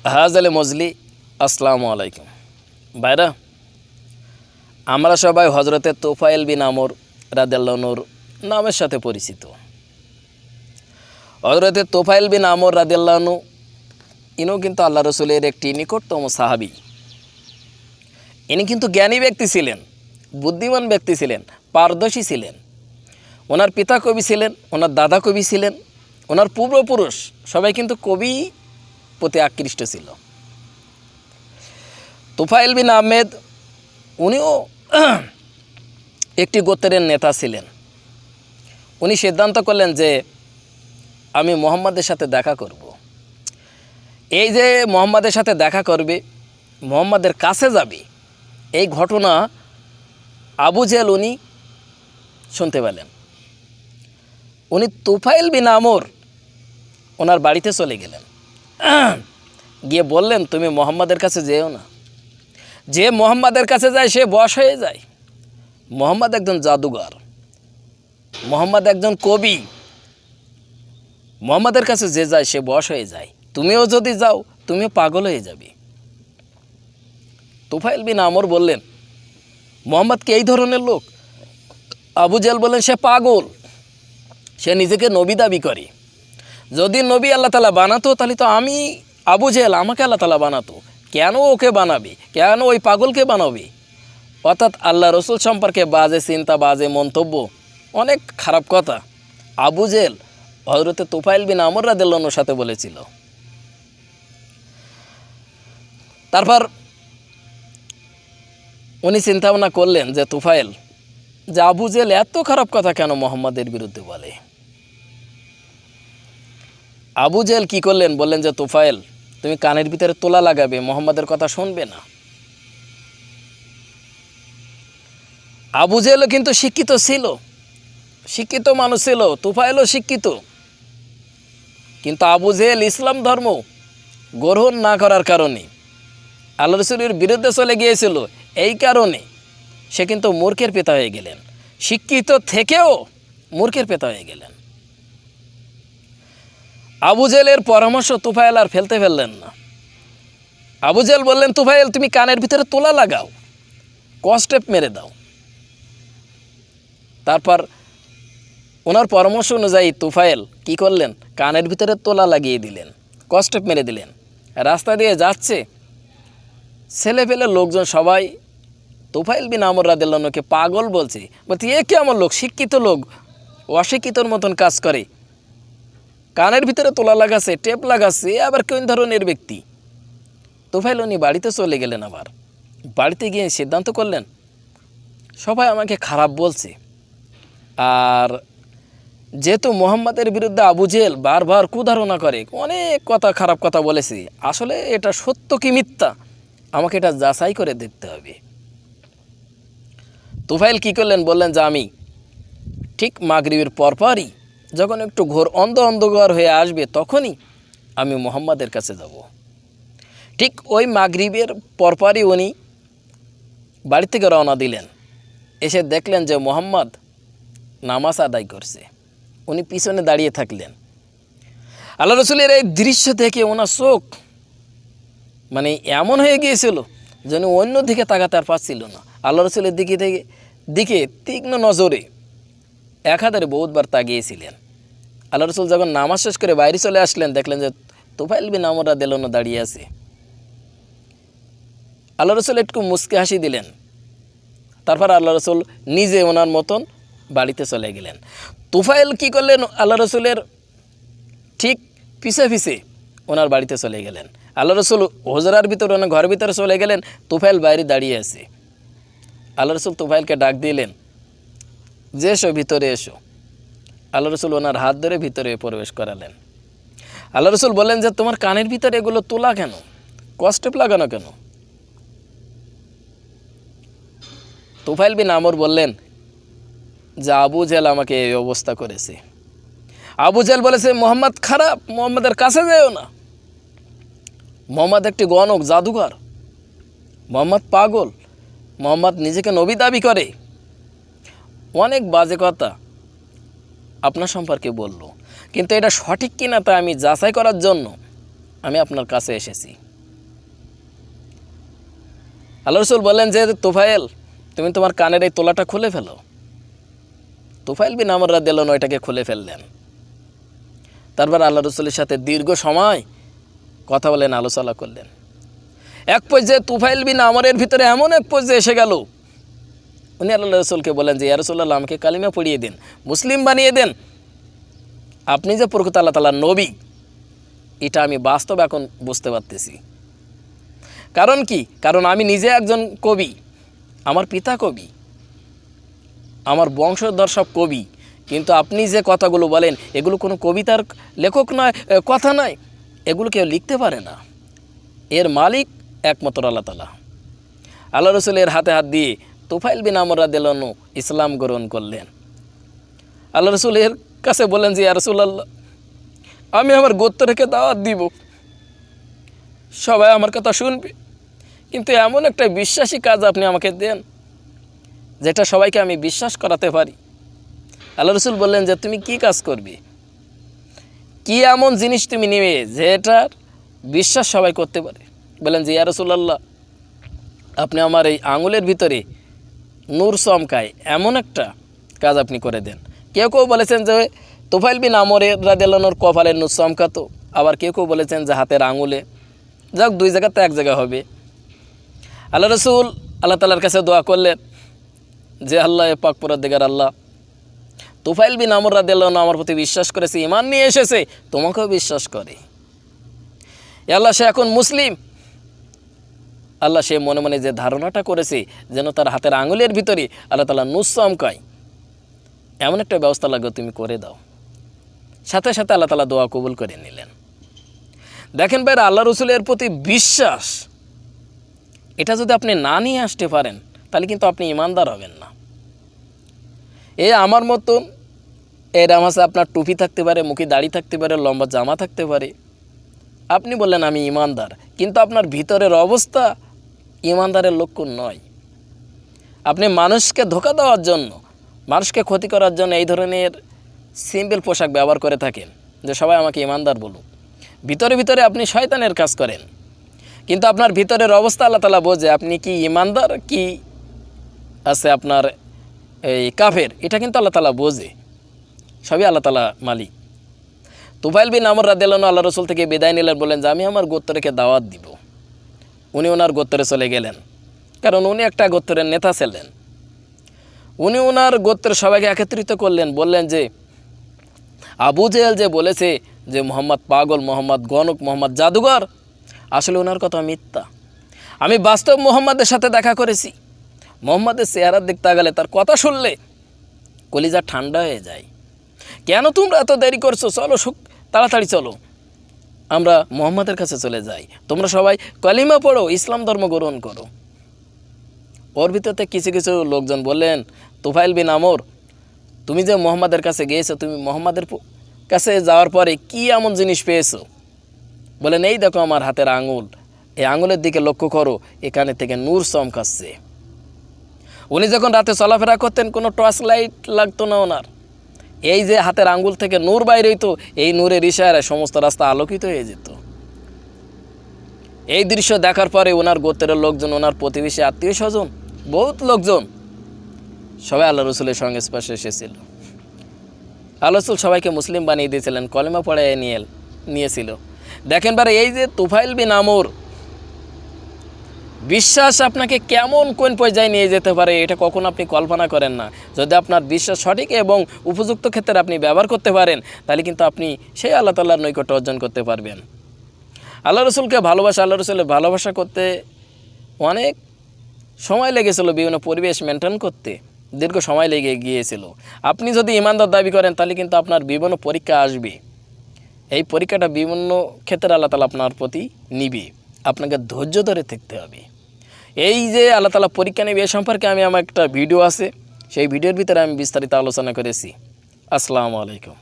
হাজালে মজলি আসসালামু আলাইকুম ভাইরা, আমরা সবাই হজরতে তোফায়েল বিন আমর রাদিয়াল্লাহু আনহুর নামের সাথে পরিচিত। হজরতে তোফায়েল বিন আমর রাদিয়াল্লাহু আনহু ইনিও কিন্তু আল্লাহ রসুলের একটি নিকটতম সাহাবী। ইনি কিন্তু জ্ঞানী ব্যক্তি ছিলেন, বুদ্ধিমান ব্যক্তি ছিলেন, পারদর্শী ছিলেন। ওনার পিতা কবি ছিলেন, ওনার দাদা কবি ছিলেন, ওনার পূর্বপুরুষ সবাই কিন্তু কবি প্রতি আকৃষ্ট ছিল। তোফায়েল বিন আহমেদ উনিও একটি গোত্রের নেতা ছিলেন। উনি সিদ্ধান্ত করলেন যে আমি মুহাম্মাদের সাথে দেখা করব। এই যে মুহাম্মাদের সাথে দেখা করবে, মুহাম্মাদের কাছে যাবে, এই ঘটনা আবু জেহেল উনি শুনতে পেলেন। উনি তোফায়েল বিন আমর ওনার বাড়িতে চলে গেলেন, গিয়ে বললেন তুমি মুহাম্মাদের কাছে যেও না। যে মুহাম্মাদের কাছে যায় সে বশ হয়ে যায়। মুহাম্মদ একজন জাদুঘর, মুহাম্মদ একজন কবি। মুহাম্মাদের কাছে যে যায় সে বশ হয়ে যায়। তুমিও যদি যাও তুমিও পাগল হয়ে যাবে। তোফায়েল বিন আমর বললেন মুহাম্মদ কি এই ধরনের লোক? আবু জেহেল বললেন সে পাগল, সে নিজেকে নবী দাবি করে। যদি নবী আল্লাহ তাআলা বানাতো তাহলে তো আমি আবু জেহেল, আমাকে আল্লাহ তাআলা বানাতো, কেন ওকে বানাবে? কেন ওই পাগলকে বানাবে? অর্থাৎ আল্লাহ রসুল সম্পর্কে বাজে চিন্তা, বাজে মন্তব্য, অনেক খারাপ কথা আবু জেহেল হযরতে তোফায়েল বিন আমর রাদিয়াল্লাহু আনহুর সাথে বলেছিল। তারপর উনি চিন্তা ভাবনা করলেন যে তোফায়েল, যে আবু জেহেল এত খারাপ কথা কেন মুহাম্মাদের বিরুদ্ধে বলে? আবু জেহেল কী করলেন? বললেন যে তোফায়েল তুমি কানের ভিতরে তোলা লাগাবে, মুহাম্মাদের কথা শুনবে না। আবু জেহেলও কিন্তু শিক্ষিত ছিল, শিক্ষিত মানুষ ছিল, তোফায়েলও শিক্ষিত, কিন্তু আবু জেহেল ইসলাম ধর্ম গ্রহণ না করার কারণে আল্লাহ রসুলের বিরুদ্ধে চলে গিয়েছিল। এই কারণে সে কিন্তু মূর্খের পিতা হয়ে গেলেন। শিক্ষিত থেকেও মূর্খের পিতা হয়ে গেলেন। আবু জেহেলের পরামর্শ তোফায়েল আর ফেলতে ফেললেন না। আবু জেহেল বললেন তোফায়েল তুমি কানের ভিতরে তোলা লাগাও, কস্টেপ মেরে দাও। তারপর ওনার পরামর্শ অনুযায়ী তোফায়েল কি করলেন? কানের ভিতরে তোলা লাগিয়ে দিলেন, কস্টেপ মেরে দিলেন। রাস্তা দিয়ে যাচ্ছে ছেলে পেলে লোকজন সবাই তোফায়েল বিন আমর রাদিয়াল্লাহু আনহুকে পাগল বলছে, বলছে এ কেমন লোক? শিক্ষিত লোক অশিক্ষিতর মতন কাজ করে, কানের ভিতরে তোলা লাগাচ্ছে, টেপ লাগাচ্ছে, আবার কোন ধরনের ব্যক্তি? তোফায়েল উনি বাড়িতে চলে গেলেন। আবার বাড়িতে গিয়ে সিদ্ধান্ত করলেন সবাই আমাকে খারাপ বলছে, আর যেহেতু মুহাম্মাদের বিরুদ্ধে আবু জেহেল বারবার কুধারণা করে, অনেক কথা, খারাপ কথা বলেছে, আসলে এটা সত্য কি মিথ্যা আমাকে এটা যাচাই করে দেখতে হবে। তোফায়েল কী করলেন? বললেন যে আমি ঠিক মাগরিবের পরপরই যখন একটু ঘোর অন্ধকার হয়ে আসবে তখনই আমি মুহাম্মাদের কাছে যাব। ঠিক ওই মাগরিবের পরপরই উনি বাড়ি থেকে রওনা দিলেন। এসে দেখলেন যে মুহাম্মদ নামাজ আদায় করছে। উনি পিছনে দাঁড়িয়ে থাকলেন। আল্লাহ রসুলের এই দৃশ্য দেখে ওনার চোখ মানে এমন হয়ে গিয়েছিল যেন অন্য দিকে তাকাতে আর পারছিল না। আল্লাহ রসুলের দিকে তীক্ষ্ণ নজরে একাধারে বহুতবার তাকিয়েছিলেন। আল্লাহ রসুল যখন নামাজ শেষ করে বাইরে চলে আসলেন, দেখলেন যে তোফায়েল বিন আমর রাদিয়াল্লাহু আনহু দাঁড়িয়ে আছে। আল্লাহ রসুল একটু মুচকি হাসি দিলেন। তারপর আল্লাহ রসুল নিজে ওনার মতন বাড়িতে চলে গেলেন। তোফায়েল কী করলেন? আল্লাহ রসুলের ঠিক পিছে পিছে ওনার বাড়িতে চলে গেলেন। আল্লাহ রসুল হুজরার ভিতরে, ওনার ঘরের ভিতরে চলে গেলেন। তোফায়েল বাইরে দাঁড়িয়ে আছে। আল্লাহ রসুল তোফায়েলকে ডাক দিলেন যে এসো, ভিতরে এসো। আল্লাহ রসুল ওনার হাত ধরে ভিতরে প্রবেশ করালেন। আল্লাহ রসুল বললেন যে তোমার কানের ভিতরে এগুলো তোলা কেন, কস্টেপ লাগানো কেন? তোফায়েল বিন আমর বললেন যে আবু জেহেল আমাকে এই অবস্থা করেছে। আবু জেহেল বলেছে মুহাম্মদ খারাপ, মুহাম্মাদের কাছে যেও না, মুহাম্মদ একটি গণক, জাদুঘর, মুহাম্মদ পাগল, মুহাম্মদ নিজেকে নবী দাবি করে। অনেক বাজে কথা আপনার সম্পর্কে বলল, কিন্তু এটা সঠিক কিনা তা আমি যাচাই করার জন্য আমি আপনার কাছে এসেছি। আল্লাহ রসুল বললেন যে তুফাইল, তুমি তোমার কানের এই তোলাটা খুলে ফেলো। তুফাইল বিন আমর রাদিয়াল্লাহু আনহু এটাকে খুলে ফেললেন। তারপর আল্লাহ রসুলের সাথে দীর্ঘ সময় কথা বলেন, আলোচনা করলেন। এক পর্যায়ে তুফাইল বিন আমরের ভিতরে এমন এক পর্যায়ে এসে গেল, উনি আল্লাহ রসুলকে বলেন যে ইয়া রাসূলুল্লাহ, আমাকে কালিমা পড়িয়ে দিন, মুসলিম বানিয়ে দেন। আপনি যে প্রকৃত আল্লাহ তাআলার নবী, এটা আমি বাস্তব এখন বুঝতে পারতেছি। কারণ কি? কারণ আমি নিজে একজন কবি, আমার পিতা কবি, আমার বংশধর সব কবি, কিন্তু আপনি যে কথাগুলো বলেন এগুলো কোনো কবিতার লেখক নয়, কথা নয়, এগুলো কেউ লিখতে পারে না। এর মালিক একমাত্র আল্লাহ তাআলা। আল্লাহ রসুল এর হাতে হাত দিয়ে তুফাইল বিন আমর রাদিয়াল্লাহু আনহু ইসলাম গ্রহণ করলেন। আল্লাহ রসুল এর কাছে বললেন যে ইয়া রাসূলুল্লাহ, আমি আমার গোত্রকে দাওয়াত দিব, সবাই আমার কথা শুনবে, কিন্তু এমন একটা বিশ্বাসী কাজ আপনি আমাকে দেন যেটা সবাইকে আমি বিশ্বাস করাতে পারি। আল্লাহ রসুল বললেন যে তুমি কি কাজ করবে, কি এমন জিনিস তুমি নেবে যেটার বিশ্বাস সবাই করতে পারে। বললেন যে ইয়া রাসূলুল্লাহ, আপনি আমার এই আঙুলের ভিতরে নূর চমকায় এমন একটা কাজ আপনি করে দেন। কেউ কেউ বলেছেন যে তুফাইল বিন আমর রাদিয়াল্লাহু আনহুর কপালে নূর চমকাতো, আবার কেউ কেউ বলেছেন যে হাতের আঙুলে। যাক, দুই জায়গাতে এক জায়গা হবে। আল্লাহ রসুল আল্লাহ তাআলার কাছে দোয়া করলেন যে আল্লাহ পাক পরওয়ারদিগার আল্লাহ, তুফাইল বিন আমর রাদিয়াল্লাহু আনহু আমার প্রতি বিশ্বাস করেছে, ঈমান নিয়ে এসেছে, তোমাকেও বিশ্বাস করে। আল্লাহ, সে এখন মুসলিম। আল্লাহ সে মনে মনে যে ধারণাটা করেছে যেন তার হাতের আঙুলের ভিতরে আল্লাহ তাআলা নূর চমকায়, এমন একটা ব্যবস্থা লাগবে তুমি করে দাও। সাথে সাথে আল্লাহ তাআলা দোয়া কবুল করে নিলেন। দেখেন ভাইরা, আল্লাহ রসুলের প্রতি বিশ্বাস, এটা যদি আপনি না নিয়ে আসতে পারেন তাহলে কিন্তু আপনি ইমানদার হবেন না। আমার মতন এর নামাজে আপনার টুপি থাকতে পারে, মুখে দাড়ি থাকতে পারে, লম্বা জামা থাকতে পারে, আপনি বললেন আমি ইমানদার, কিন্তু আপনার ভিতরের অবস্থা ইমানদারের লক্ষণ নয়। আপনি মানুষকে ধোঁকা দেওয়ার জন্য, মানুষকে ক্ষতি করার জন্য এই ধরনের সিম্পল পোশাক ব্যবহার করে থাকেন যে সবাই আমাকে ইমানদার বলুক। ভিতরে ভিতরে আপনি শয়তানের কাজ করেন, কিন্তু আপনার ভিতরের অবস্থা আল্লাহ তাআলা বোঝে আপনি কি ইমানদার কি আছে আপনার এই কাফের, এটা কিন্তু আল্লাহ তাআলা বোঝে। সবই আল্লাহ তাআলা মালিক। তুফাইল বিন আমর রাদিয়াল্লাহু আনহু আল্লাহ রসুল থেকে বিদায় নিলেন, বললেন যে আমি আমার গোত্রকে দাওয়াত দিব। উনি ওনার গোত্রে চলে গেলেন, কারণ উনি একটা গোত্রের নেতা ছিলেন। উনি ওনার গোত্রের সবাইকে একত্রিত করলেন, বললেন যে আবু জেহেল যে বলেছে যে মোহাম্মদ পাগল, মোহাম্মদ গণক, মোহাম্মদ জাদুঘর, আসলে ওনার কথা মিথ্যা। আমি বাস্তব মোহাম্মদের সাথে দেখা করেছি। মোহাম্মদের চেহারার দিক তাকালে, তার কথা শুনলে কলিজা ঠান্ডা হয়ে যায়। কেন তোমরা এত দেরি করছো? চলো তাড়াতাড়ি চলো, আমরা মোহাম্মদের কাছে চলে যাই। তোমরা সবাই কালিমা পড়ো, ইসলাম ধর্ম গ্রহণ করো। ওর ভিতরে কিছু কিছু লোকজন বললেন, তুফাইল বিন আমর, তুমি যে মোহাম্মদের কাছে গিয়েছো, তুমি মোহাম্মদের কাছে যাওয়ার পরে কি এমন জিনিস পেয়েছো? বলেন এই দেখো আমার হাতের আঙুল, এই আঙুলের দিকে লক্ষ্য করো, এখানে থেকে নূর চমকাচ্ছে। উনি যখন রাতে চলাফেরা করতেন কোনো টর্চ লাইট লাগতো না ওনার, এই যে হাতের আঙ্গুল থেকে নূর বাইরে হইতো, এই নূরের ইশারায় সমস্ত রাস্তা আলোকিত হয়ে যেত। এই দৃশ্য দেখার পরে ওনার গোত্রের লোকজন, ওনার প্রতিবেশী আত্মীয় স্বজন, বহুত লোকজন সবাই আল্লাহ রসুলের সংস্পর্শে এসেছিল। আল্লাহ রসুল সবাইকে মুসলিম বানিয়ে দিয়েছিলেন, কলেমা পড়ায় নিয়েছিল। দেখেন বারে, এই যে তুফাইল বিন আমর, বিশ্বাস আপনাকে কেমন কোন পর্যায়ে নিয়ে যেতে পারে এটা কখনো আপনি কল্পনা করেন না। যদি আপনার বিশ্বাস সঠিক এবং উপযুক্ত ক্ষেত্রে আপনি ব্যবহার করতে পারেন, তাহলে কিন্তু আপনি সেই আল্লাহ তাআলার নৈকট্য অর্জন করতে পারবেন। আল্লাহ রসুলকে ভালোবাসা, আল্লাহ রসুলের ভালোবাসা করতে অনেক সময় লেগেছিল, বিভিন্ন পরিবেশ মেনটেন করতে দীর্ঘ সময় লেগে গিয়েছিল। আপনি যদি ইমানদার দাবি করেন তাহলে কিন্তু আপনার বিভিন্ন পরীক্ষা আসবে। এই পরীক্ষাটা বিভিন্ন ক্ষেত্রে আল্লাহ তাআলা আপনার প্রতি নিবে, আপনাকে ধৈর্য ধরে থাকতে হবে। এই যে আল্লাহ তাআলা পরীক্ষা নেবে, এ সম্পর্কে আমার একটা ভিডিও আছে, সেই ভিডিওর ভিতরে আমি বিস্তারিত আলোচনা করেছি। আসসালামু আলাইকুম।